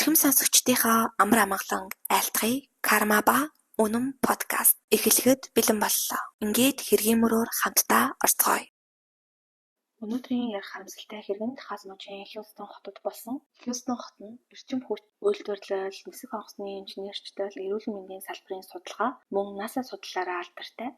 Эрхэм сонсогчдийнхоо амар амгалан айлтгая. Карма ба Үнэн подкаст эхлэхэд бэлэн боллоо. Ингээд хэргийн мөрөөр хамтдаа орцгоё. Өнөөдрийн ярих харамсалтай хэрэг нь Техас мужийн Хьюстон хотод болсон. Хьюстон хот нь эрчим хүч үйлдвэрлэл, нисэх онгоцны инженерчдэл, эрүүл мэндийн салбарын судалгаа, мөн НАСА судлалаараа алдартай.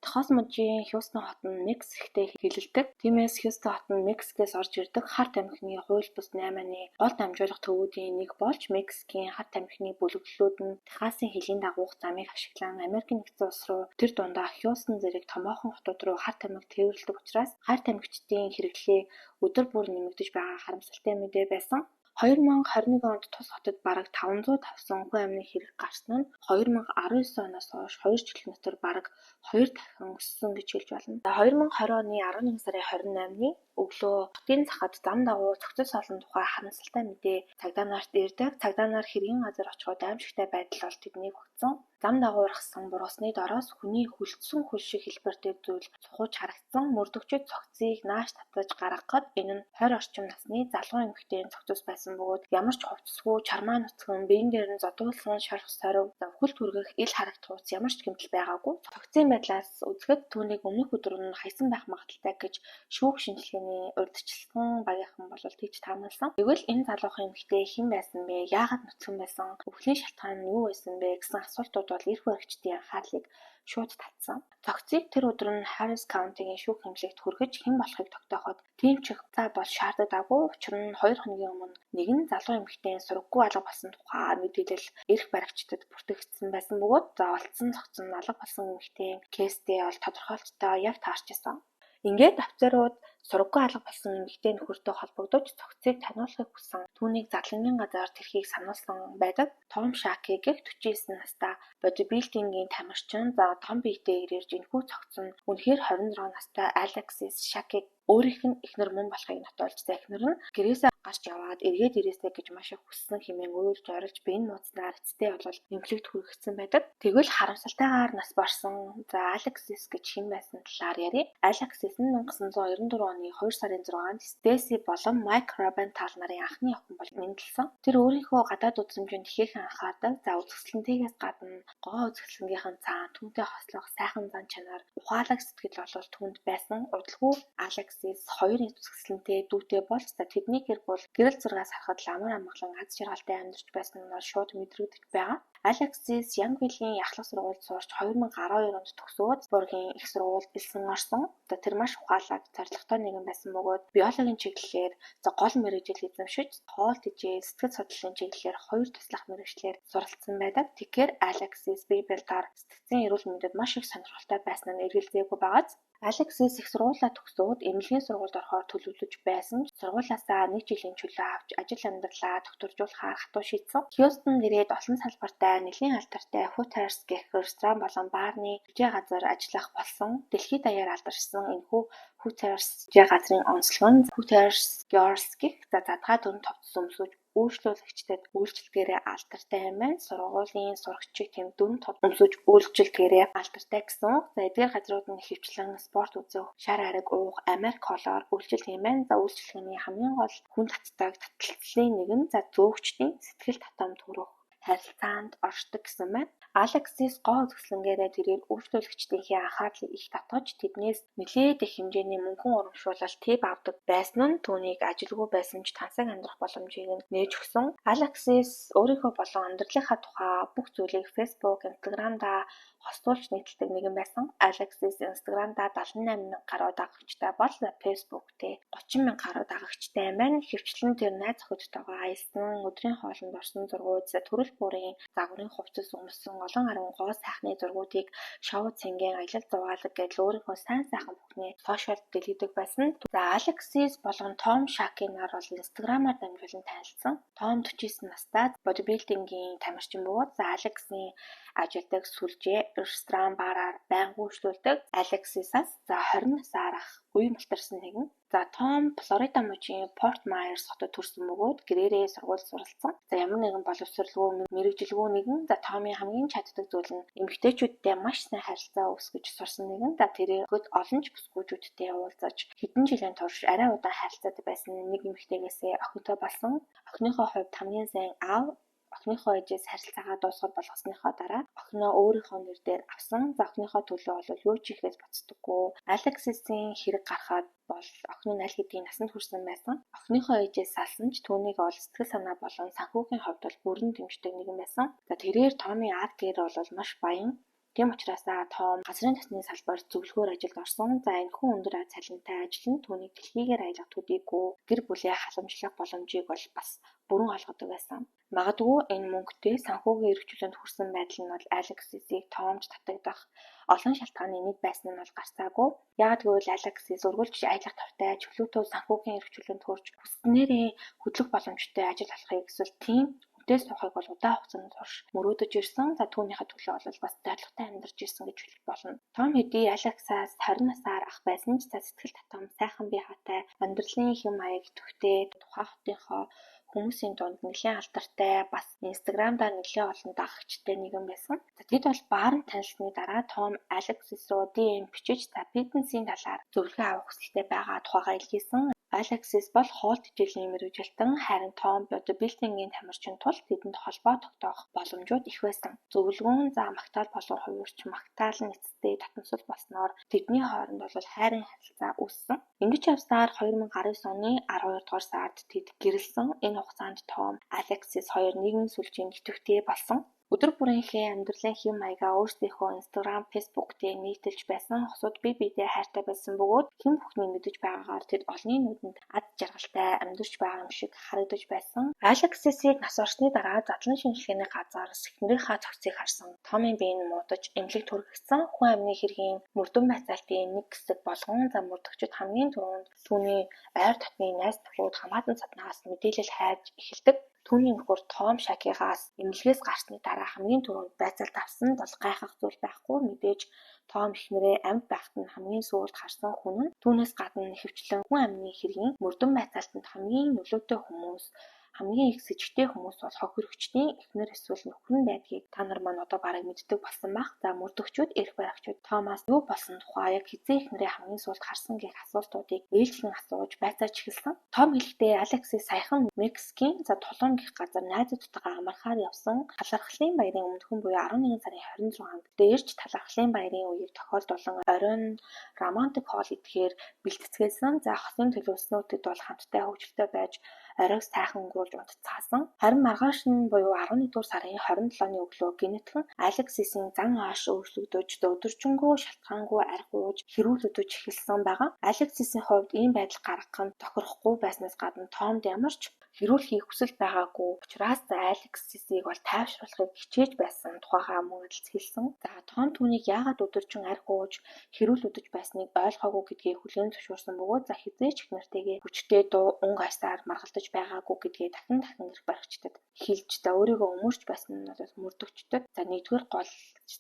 Техас мужийн Хьюстон хот нь Мексиктэй хэлэлдэг. Тиймээс Хьюстон хот нь Мексикээс орж ирдэг харт амхны хууль бус 8-ны гол дамжуулах төвүүдийн нэг болж Мексикийн харт амхны бүлэглэлүүд нь Техасын хилийн дагуух замыг ашиглан Америк нэгдсэн улс руу тэр дундаа Хьюстон зэрэг томоохон хотууд руу харт амх тээвэрлэдэг учраас харт амхчдын хэрэглээ өдөр бүр нэмэгдэж байгаа харамсалтай мэдээ байсан. 2021 онд тус хотод бараг 500 тавсан хүн амны хэрэг гарсан нь 2019 оноос хойш 2 жилийн дотор бараг 2 дахин өссөн гэж хэлж болно. 2020 оны 11 сарын 28-ны өглөө хотын захад зам дагуу цогцос олон тухай харамсалтай мэдээ цагдаа нарт ирдэг. Цагдаа нар хэргийн газар очиход аимшигтай байдал бол тэднийг өгсөн. Зам дагуурхсан буруусны дороос хүний хөлдсөн хөл шиг хэлбэртэй зүйл цухаж харагдсан. Мөрдөгчид цогцыг нааш татаж гаргахад энэ нь 20 орчим насны залуу эмэгтэйн цогцос байсан бөгөөд ямар ч хувцсгүй чармаа нүцгэн биеийн дээр нь зодуулсан шарх сорив хөл түргэх ил харагдах ус ямар ч гэмтэл байгаагүй. Цогцын байдлаас үзэхэд түүнийг өмнөх өдөр нь хайсан байх магадaltaй гэж шүүх шинжилгээний урьдчилсан багийнхан бол тийж таамагласан. Тэгвэл энэ залуухан эмэгтэй хэн байсан бэ? Яагаад нүцгэн байсан? Өвлийн шалтгаан нь юу байсан бэ гэсэн асуултууд бол эрх баригчдын анхаарлыг шууд татсан. Цогцыг тэр өдөр нь Harris County-гийн шүүх эмнэлэгт хүргэж хэн болохыг тогтооход тийм ч цаа бол шаардагдаагүй. Учир нь 2 хоногийн өмнө нэгэн залуу эмэгтэйн сураггүй алга болсон тухай мэдээлэл эрх баригчдад бүртгэгдсэн байсан бөгөөд олдсон цогцон алга болсон эмэгтэйн кейстэй бол тодорхойлолттой яг таарчсан. Ингээд офицерууд сураггүй алга болсон эмэгтэй нөхөртөө холбогдож цогцыг таниулахыг хүсэн. Түүнийг задлангийн газар тэрхийг сануулсан байдаг. Том Шаки гэх 49 настай бодибилдингийн тамирчин том биетэй ирээрж энэхүү цогцон үнэхээр 26 настай Алексис Шакиг өөрийнх нь эхнэр мөн болохыг нотоолж эхнэр нь гэрээсээ гарч яваад эргээд ирээсэй гэж маш их хүссэн хэмээн уйлж орилж биеийн нууцнаар эцтэй бол эмнэлэгт хүргэгдсэн байдаг. Тэгвэл харамсалтайгаар нас барсан Алексис гэж хэн байсан талаар ярив. Алексис нь 1994 оны 2 сарын 6-нд Стейси болон Майк Робентал нарын анхны охин бол мэндэлсэн. Тэр өөрийнхөө гадаад үзмжинд ихээхэн анхаардаг. Үзэсгэлэнтэйгээс гадна гоо үзэсгэлэнгийнхэн цаана түүнтэй хослох сайхан зан чанар, ухаалаг сэтгэл бол түүнд байсан. Удалгүй Алексис 2 үзэсгэлэнтэй дүүтэй болж тэдний гэр бүл гэрэл зургаас харахад амар амгалан аз жаргалтай амьдарч байсан нь шууд мэдрэгдэж байгаа. Алексис Янгвиллийн ахлах сургуульд сурч 2012 онд төгсөөд Бургийн их сургуульд элсэн орсон. Тэр маш ухаалаг, зорилготой нэгэн байсан бөгөөд биологийн чиглэлээр гол мэргэжил эзэмшиж, хоол тэжээл, сэтгэл судлалын чиглэлээр 2 туслах мэргэжлээр суралцсан байдаг. Тэгэхээр Алексис Бибелтар сэтгцийн эрүүл мэндэд маш их сонирхолтой байсан нь эргэлзээгүй байгааз Алексис их сургуулаа төгсөөд эмнэлгийн сургуульд орохоор төлөвлөж байсан ч сургуулаасаа 1 жилийн чөлөө авч ажил амьдралаа тогтворжуулахаар хатуу шийдсэн. Хьюстон ирээд олон салбартай нэлийн алдартай Hooters гэх ресторан болон баарны хэмжээ газар ажиллах болсон. Дэлхийд даяар алдаршсан энэхүү Hooters газрын онцлог нь Hooters Girls гэх задгаа дүн товцсон өмсөж үйлчлүүлэгчдэд үйлчлэгээрээ алдартай юм байна. Сургуулийн сурагчид тэм дүн тов өмсөж үйлчлэгээрээ алдартай гэсэн. Эдгээр газрууд нь хөвчлэн спорт үзэх, шар ариг уух, Америк колоор үйлчлэх юм байна. Үйлчлэгээний хамгийн гол хүн татдаг таталцлын нэг нь зөөгчдийн сэтгэл татам төрөх харилцаанд оршдог гэсэн байна. Алексис гоо үзэсгэлэнгээрээ тэрээр үйлчлүүлэгчдийнхээ анхаарлыг их татгаж тэднээс нэлээд их хэмжээний мөнгөн урамшуулалт тэв авдаг байсан нь түүнийг ажилгүй байсан ч тансаг амьдрах боломжийг нээж өгсөн. Алексис өөрийнхөө болон амьдралынхаа тухай бүх зүйлийг Facebook, Instagram-даа хостуулж нийтэлдэг нэгэн байсан. Алексис Instagram-даа 78 мянга гаруй дагагчтай бол Facebook-тэй 30 мянга гаруй дагагчтай юм байна. Хөвчлэн тэр найз охидтойгоо аясан, өдрийн хоолнд орсон зургууд, төрөл бүрийн загварын хувцас өмсөн олон гаруй гоо сайхны зургуудыг шоу цэнгийн аялал зугаалга гэдэл өөрийнхөө сайн сайхан бүхнээ сошиалд дэлгэдэг байсан. За Алексис болон Том Шаки нар бол Instagram-аар дамжуулан танилцсан. Том 49 настай бодибилдингийн тамирчин бөгөөд Алексийн ажилдаг сүлжээ ресторан, бараар байнга үйлчлүүлдэг Alexis-аас за 20 насаар ах үе мултарсан нэгэн. За Том Флорида мужийн Порт Майерс хотод төрсөн бөгөөд гэрээрээ сургууль суралцсан. За ямар нэгэн боловсролгүй мэрэгжилгүй нэгэн. За Томын хамгийн чаддаг зүйл нь эмэгтэйчүүдтэй маш сайн харилцаа үүсгэж сурсан нэгэн. За тэрээр олон ч бүсгүйчүүдтэй уулзаж хэдэн жилийн турш арай удаан харилцаад байсан нэг эмэгтэйгээсээ охинтой болсон. Охиныхоо хувьд хамгийн сайн аав охиныхоо ээжээс харилцаагаа дуусгах болгосныхоо дараа охиноо өөрийнхөө нэр дээр авсан. За охиныхоо төлөө бол юу ч ихээс боцдоггүй. Alexis-ийн хэрэг гарахад бол охин нь аль хэдийн насанд хүрсэн байсан. Охиныхоо ээжээс салсан ч түүнийг ол сэтгэл санаа болон санхүүгийн хувьд бол бүрэн дэмждэг нэгэн байсан. За тэрээр Томын ард гэр бол маш баян. Тийм учраас Том газрын тасны салбарт зөвлөхөр ажилд орсон. За энэхүү өндөр цалинтай ажил нь түүнийг дэлхийгээр аялах төдийгүй гэр бүлээ халамжлах боломжийг бол бас бүрэн олгодог байсан. Магадгүй энэ мөнгөтэй санхүүгийн эрхчлөлөнд хүрсэн байдал нь бол Alexis-ийг Томд татагдах олон шалтгааны нэг байсан нь бол гарцаагүй. Яг тэгвэл Alexis үргэлж аялах тавтай чөлөөтэй санхүүгийн эрхчлөлөнд хүрч хүснээрээ хөдлөх боломжтой ажил олохыг эсвэл тийм үдээс сухыг бол удаан хугацаанд турш мөрөөдөж ирсэн. За түүнийхээ төлөө бол бас зорилготой амьдарч ирсэн гэж хэлэх болно. Том хэдий Alexis-аас 20 насаар ах байсан ч сэтгэл татам сайхан бие хаатай амьдралын хэм маяг төвтэй тухайн хотынхоо хүмүүсийн дунд нэлээд алдартай бас Instagram-даа нэлээд олон дагагчтай нэгэн байсан. За тэд бол баарын танилцсны дараа Том Alexis руу DM бичиж фитнесийн талаар зөвлөгөө авах хүсэлтэй байгаа тухайгаа илгээсэн. Alexis бол хоолт хичээлийн мэргэжилтэн харин Том бодибилдингийн тамирчин тул тэдэнд холбоо тогтоох боломжууд их байсан. Зөвлөгөөн за магтаал болон хувирч магтаал нь эцэстээ татамсал болсноор тэдний хооронд бол хайрын харилцаа үүссэн. Ингэж явсаар 2019 оны 12 дугаар сард тэд гэрэлсэн. Энэ хугацаанд Том Alexis хоёр нийгмийн сүлжээнд идэвхтэй болсон. Өдөр бүрийнхээ амьдралын хэм маягаа өөрсдийнхөө Instagram, Facebook дээр нийтэлж байсан. Хосууд бие биедээ хайртай байсан бөгөөд хэн бүхний мэдэж байгаагаар тэд олонний нүдэнд ад жаргалтай амьдарч байгаа юм шиг харагдаж байсан. Alexis-ийг нас орсны дараа задлан шинжилгээний газар эхнэрийнхээ цогцыг харсан. Томын бие нь муудаж эмнэлэг түргэгдсэн. Хүн амны хэргийн мөрдөн байцаалтын нэг хэсэг болгон за мөрдөгчд хамгийн түрүүнд түүний ойр дотны найз нөхөд хамаатан саднаас мэдээлэл хайж эхэлдэг. Түүний нөхөр Том Шакигаас эмнэлгээс гарсны дараа хамгийн түрүүнд байцаалт авсан бол гайхах зүйл байхгүй. Мэдээж Том эхнэрээ амьд байхад нь хамгийн сүүлд харсан хүн нь түүнээс гадна нэхэвчлэн хүн амны хэргийн мөрдөн байцаалтанд хамгийн нөлөөтэй хүмүүс хамгийн их сэжигтэй хүмүүс бол хохирогчдын эхнэр эсвэл нөхөр нь байдгийг та нар маань одоо бараг мэддэг болсон байх. За мөрдөгчүүд, эрх баригчид Томаас юу болсон тухай яг хизээ эхнэрээ хамгийн сүүлд харсан гэх асуултуудыг ээлжлэн асууж байцааж эхэлсэн. Том хэлэхдээ Alexis саяхан Мексикийн за Тулум гэх газар найзуудтайгаа амархаар явсан. Талархлын баярын өмнөхөн буюу 11 сарын 26-нд дээрч талархлын баярын үеийг тохиолдуулан оройн романтик хоол идэхээр бэлтцгээсэн. За хосын төлөвлөснүүдэд бол хамтдаа хөвгөлтэй байж оройг сайхан өнгөрүүлж унтцаасан. Харин маргааш нь буюу 11-р сарын 27-ны өглөө гинэтхэн Alexis-ийн зан ааш өөрчлөгдөж өдөржингөө шалтгаангүй арх ууж хэрүүлэгдэж эхэлсэн байгаа. Alexis-ийн хувьд ийм байдал гаргах нь тохирохгүй байснаас гадна Томд ямар ч хэрүүлэхийг хүсэл байгаагүй учраас Alexis-ийг бол тайвшруулахыг хичээж байсан тухайгаа мөн хэлсэн. За Том түүнийг яагаад өдөржин арх ууж хэрүүлэгдэж байсныг ойлгоогүй гэдгийг хүлээн зөвшөөрсөн бөгөөд за хизээч их нартайгээ хүчтэй дуу унг айсаар маргалдаж байгаагүй гэдгээ дахин эрх баригчдад хэлж за өөрийгөө өмөрч байсан нь бол мөрдөгчдөд за нэгдүгээр гол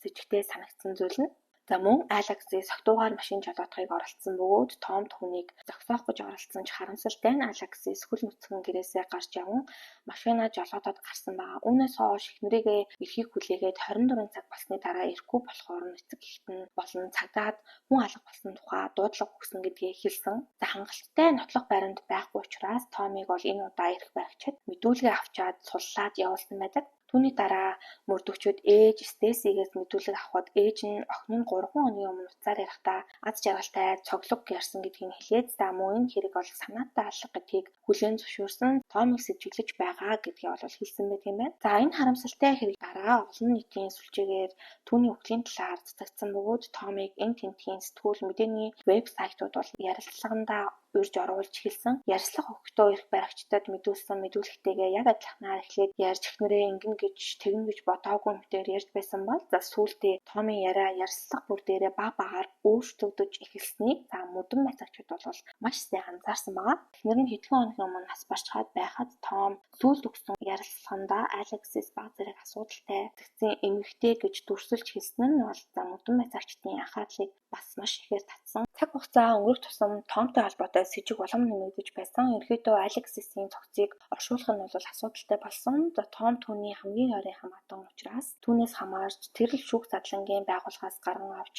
сэжигтэй санагдсан зүйл нь за мөн Alexis согтуугаар машин жолоодохыг оролцсон бөгөөд Том түүнийг зогсоох гэж оролцсон ч харамсалтай нь Alexis хөл нүцгэн гэрээсээ гарч яван машинаа жолоодоод гарсан байгаа. Үүнээс хойш эхнэрийгээ эрхийг хүлээгээд 24 цаг болсны дараа ирэхгүй болохоор эцэг эхт нь болон цагдаад хүн алга болсон тухай дуудлага өгсөн гэдгийг хэлсэн. За хангалттай нотлох баримт байхгүй учраас Томыг бол энэ удаа эрх баригчид мэдүүлгээ авчаад суллаад явуулсан байдаг. Түүний дараа мөрдөгчид ээж Стесигээс мэдүүлэг авахд ээж нь охин нь 3 хоногийн өмнө уцаар ярихдаа аз жаргалтай цоглог ярьсан гэдгийг хэлээд за мөн энэ хэрэг бол санаатай алга гэдгийг хүлээн зөвшөөрсөн. Томыг сэжиглэж байгаа гэдгийг бол хэлсэн байдаг юм байна. За энэ харамсалтай хэрэг дараа олон нийтийн сүлжээгээр түүний өвглийн талаар цацагдсан бөгөөд Томыг энэ тентхийн сэтгүүл мэдээний вебсайтууд бол ярилцлагандаа урьж оруулж эхэлсэн. Ярьслах өгтөө их баригчдад мэдүүлсэн мэдүүлэгтэйгээ яг адилханаар эхлээд ярьж эхнэрээ ингэн гэж тэгнэ гэж бодоогүй мэтээр ярьж байсан бол за сүүлдээ Томын яриа ярьслах бүр дээрээ баг багаар өөрчлөгдөж эхэлснийг за мөдөн байцаагчид бол маш сайн анзаарсан байгаа. Эхнэр нь хэдхэн хоногийн өмнө нас барчхаад байхад Том сүүлд өгсөн ярилцлагандаа Алексис баг зэрэг асуудалтай тэгсэн эмэгтэй гэж дүрсэлж хэлсэн нь бол за мөдөн байцаагчдын анхаарлыг бас маш ихээр татсан. Цаг хугацаа өнгөрөх тусам Томтой холбоотой с ิจ улам нэмэгдэж байсан. Ерөнхийдөө Алексисийн цогцыг оршуулах нь бол асуудалтай болсон. За Том түүний хамгийн ойрын хамаатан учраас түүнээс хамаарч тэр л шүүх задлангийн байгууллагаас гарган авч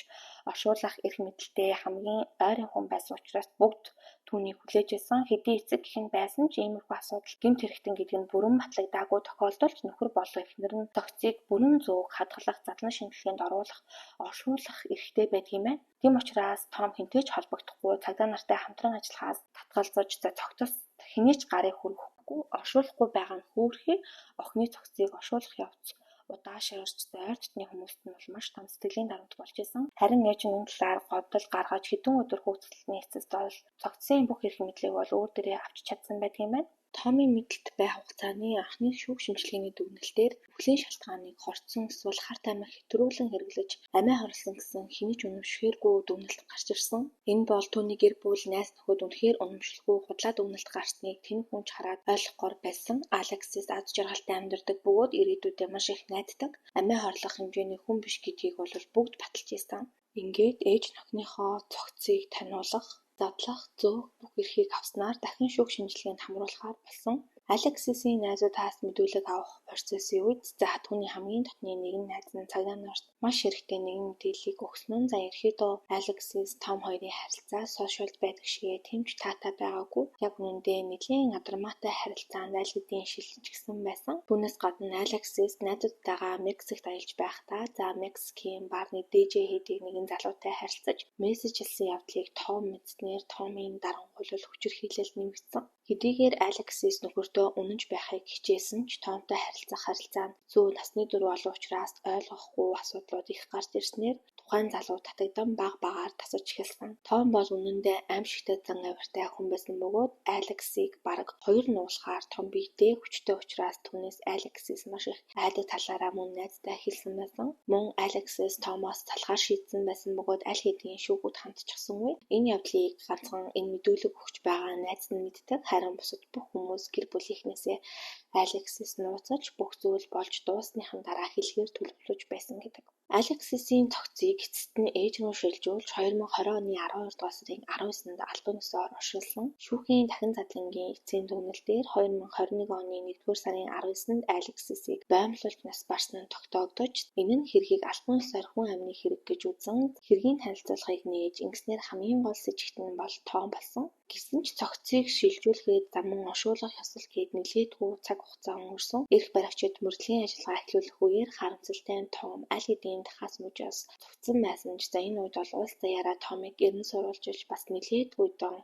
оршуулах эрх мэдэлтэй хамгийн ойрын хүн байсан учраас бүгд түүнийг хүлээж байсан. Хэдий эцэг гэх нь байсан ч иймэрхүү асуудал гэмт хэрэгтэн гэдэг нь бүрэн батлагдаагүй тохиолдолд нөхөр болон эхнэр нь цогцыг бүрэн зөөг хадгалах задлан шинжилгээнд оруулах оршуулах эрхтэй байдгийм байна. Тийм учраас Том хэнтэй ч холбогдохгүй цагдаа нартай хамтран ажиллахаас татгалзаж за цогцос хэний ч гарыг хүргэхгүй оршуулахгүй байгаа нь хөөрхий охины цогцыг оршуулах явц удаашаарч ойр дотны хүмүүст нь бол маш том сэтгэлийн дарамт болж исэн. Харин ээж нь энэ талаар говьдол гаргаж хэдэн өдөр хүүхдэлтний эцэст бол цогцын бүх эрх мэдлийг бол өөр дээрээ авч чадсан байдгийм байна. Томын мэдэлд байх хугацааны анхны шүүх шинжилгээний дүгнэлтээр өвлийн шалтгааныг хорцсон эсвэл харт амих хэтрүүлэн хэрэглэж амиа хорлсон гэсэн хэний ч үнэмшихээргүй дүгнэлт гарч ирсэн. Энэ бол түүний гэр бүл найз нөхөд үнэхээр үнэмшилгүй худлаа дүгнэлт гарсныг тэн хүнч хараад ойлгохоор байсан. Алексис аз жаргалтай амьдардаг бөгөөд ирээдүйдээ маш их найддаг. Амиа хорлох хэмжээний хүн биш гэдгийг бол бүгд баталж ийсэн. Ингээд ээж нөхнийхөө цогцыг таниулах задлах зөөх бүх эрхийг авснаар дахин шүүх шинжилгээнд хамруулахаар болсон. Алексисийн найзуудаас мэдүүлэг авах процессын үед за түүний хамгийн дотны нэгэн найз нь цагдаа нарт маш хэрэгтэй нэгэн мэдээллийг өгсөн нь за ерөөдөө Алексис Том хоёрын харилцаа сошиалд байдаг шигээ тэмч таатай байгаагүй. Яг үнэндээ нэлийн адармаатай харилцаанд аль хэдийн шилжиж гисэн байсан. Түүнээс гадна Алексис найзуудтайгаа Мексикт аялж байхдаа за Мексикийн барны DJ хэдийг нэгэн залуутай харилцаж мессежлсэн явдлыг Том мэдснээр Томын дарангуйлал хүчирхийлэл нэмэгдсэн. Хэдийгээр Алексис нөхөртөө үнэнч байхыг хичээсэн ч Томтой харилцаанд зүү насны дөрөв олон учраас ойлгохгүй асуудлууд их гарч ирснээр тухайн залуу татагдан баг багаар тасаж эхэлсэн. Том бол үнэндээ аимшигтай зан авиртай хүн байсан бөгөөд Алексийг бараг хоёр нуулахаар Том биедээ хүчтэй учраас түүнээс Алексис маш их айдаг талаараа мөн найзтай хэлсэн байсан. Мөн Алексис Томоос залхаар шийдсэн байсан бөгөөд аль хэдийн шүүгүүд хамтчихсангүй. Энэ явдлыг ганцхан энэ мэдүүлэг өгч байгаа найз нь мэддэг. Харин бусад бүх хүмүүс гэр бүлийнхнээсээ Алексис нууцаж бүх зүйл болж дуусныхан дараа хэлэхээр төлөвлөж байсан гэдэг. Алексисийн цогцыг эцэст нь ээж рүү шилжүүлж 2020 оны 12 дугаар сарын 19-нд албан ёсоор оршуулсан. Шүүхийн дахин задлангийн эцсийн дүгнэлтээр 2021 оны 1-р сарын 19-нд Алексисийг боомлуулж нас барсан нь тогтоогдож, энэ нь хэргийг албан ёсоор хүн амны хэрэг гэж үзэн хэргийн танилцуулгыг нээж ингэснээр хамгийн гол сэжигт нь бол Том болсон. Гэсэн ч цогцыг шилжүүлэхэд замун оршуулах ёслол гээд нэлээдгүй цаг хугацаа өнгөрсөн. Эрх баригчид мөрдлийн ажиллагаа эхлүүлэх үеэр харамсалтай нь Том аль хэдийн дахаас мужаас цогцсон байсан ч за энэ үед бол улс даяараа Томыг эрен сурвалжилж бас нэлээдгүй дон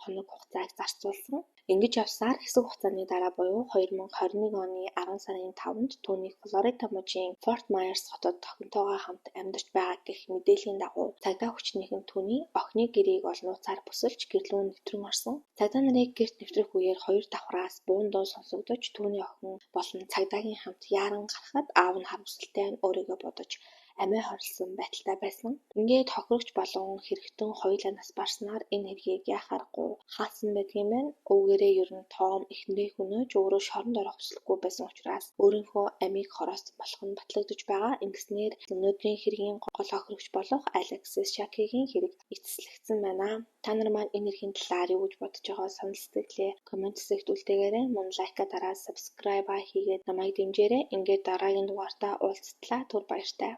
хоног хугацааг зарцуулсан. Ингэж явсаар хэсэг хугацааны дараа буюу 2021 оны 10 сарын 5-нд түүнийг Флорида мужийн Форт Майерс хотод охинтойгоо хамт амьдарч байгаа гэх мэдээллийн дагуу цагдаа хүчнийхэн түүний охины гэрийг нууцаар бүсэлж гэрлүү нэвтрэн орсон. Цагдаа нарыг гэрт нэвтрэх үеэр хоёр давхраас буун дуу сонсогдож түүний охин болон цагдаагийн хамт яаран гарахад аав нь харамсалтай нь өөрийгөө бодож амиа хорлсон байдалтай байсан. Ингээд хохирогч болон хэрэгтэн хоёулаа нас барснаар энэ хэргийг яхаарахгүй хаасан байдгийм байна. Өвгөрөө ер нь Том эхнэрээ хөнөөж өөрөө шоронд орох хүсэлгүй байсан учраас өөрийнхөө амийг хороосон болох нь батлагдаж байгаа. Ингэснээр өнөөдрийн хэргийн гол хохирогч болох Алексис Шакигийн хэрэг эцэслэгдсэн байна. Та нар маань энэ хэргийн талаар юу гэж бодож байгаа санал сэтгэлээ комент хэсэгт үлдээгээрэй. Мөн лайка дараад subscribe хийгээд намайг дэмжээрэй. Ингээд дараагийн дугаартаа уулзтлаа. Түр баяртай.